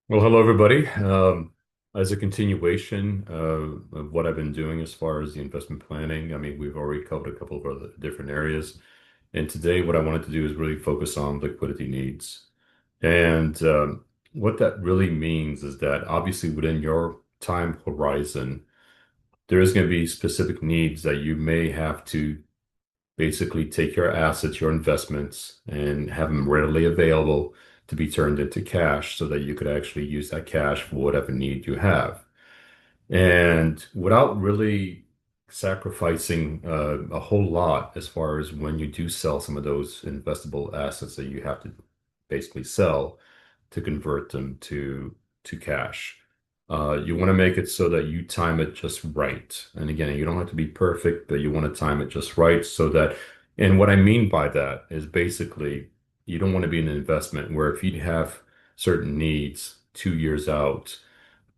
Well, hello everybody. As a continuation of what I've been doing as far as the investment planning, I mean, we've already covered a couple of other different areas. And today, what I wanted to do is really focus on liquidity needs. And what that really means is that obviously within your time horizon, there is going to be specific needs that you may have to basically take your assets, your investments, and have them readily available to be turned into cash so that you could actually use that cash for whatever need you have. And without really sacrificing a whole lot as far as when you do sell some of those investable assets that you have to basically sell to convert them to cash. You want to make it so that you time it just right. And again, you don't have to be perfect, but you want to time it just right so that, and what I mean by that is basically you don't want to be in an investment where if you have certain needs 2 years out,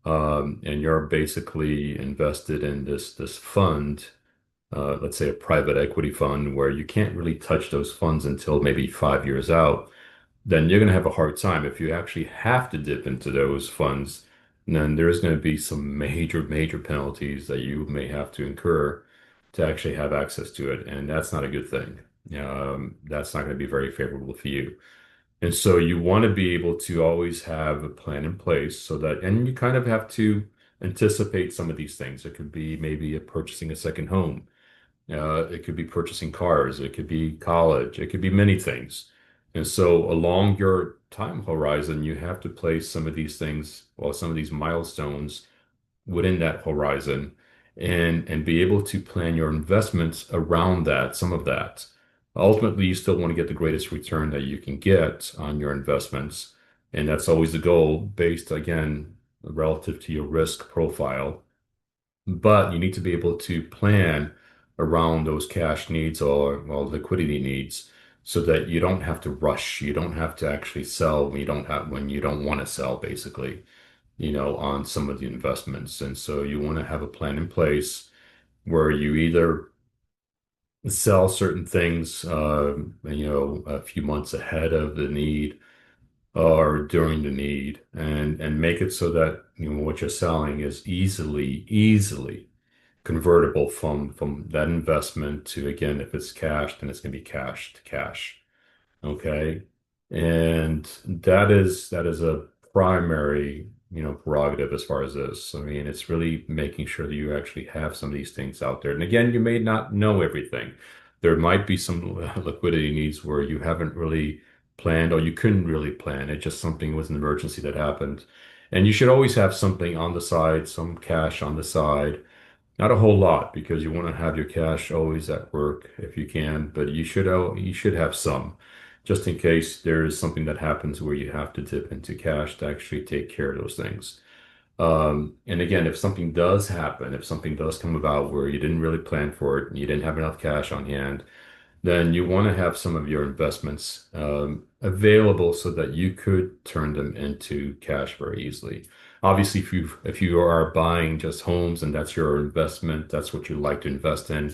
and you're basically invested in this fund, let's say a private equity fund, where you can't really touch those funds until maybe 5 years out, then you're going to have a hard time. If you actually have to dip into those funds, then there's going to be some major penalties that you may have to incur to actually have access to it. And that's not a good thing. That's not going to be very favorable for you. And so you want to be able to always have a plan in place so that, and you kind of have to anticipate some of these things. It could be maybe purchasing a second home. It could be purchasing cars. It could be college. It could be many things. And so along your time horizon, you have to place some of these things or some of these milestones within that horizon and be able to plan your investments around that, some of that. Ultimately, you still want to get the greatest return that you can get on your investments. And that's always the goal based, again, relative to your risk profile. But you need to be able to plan around those cash needs or well, liquidity needs so that you don't have to rush. You don't have to actually sell when you don't want to sell, basically, on some of the investments. And so you want to have a plan in place where you either sell certain things, a few months ahead of the need or during the need and make it so that, what you're selling is easily convertible from that investment to, again, if it's cash, then it's going to be cash to cash. Okay. And that is a primary, prerogative as far as this. I mean, it's really making sure that you actually have some of these things out there. And again, you may not know everything. There might be some liquidity needs where you haven't really planned or you couldn't really plan. It just something was an emergency that happened. And you should always have something on the side, some cash on the side, not a whole lot because you want to have your cash always at work if you can, but you should have some just in case there is something that happens where you have to dip into cash to actually take care of those things. And again, if something does happen, if something does come about where you didn't really plan for it and you didn't have enough cash on hand, then you want to have some of your investments available so that you could turn them into cash very easily. Obviously, if you are buying just homes and that's your investment, that's what you like to invest in,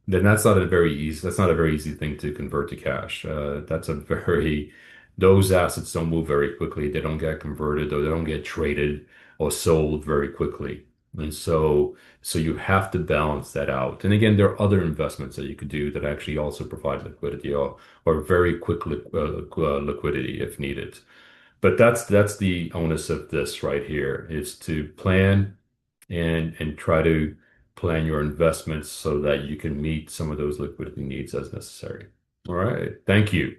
then that's not a very easy thing to convert to cash. Those assets don't move very quickly. They don't get converted or they don't get traded or sold very quickly. And so you have to balance that out. And again, there are other investments that you could do that actually also provide liquidity or very quick liquidity if needed. But that's the onus of this right here is to plan and try to plan your investments so that you can meet some of those liquidity needs as necessary. All right. Thank you.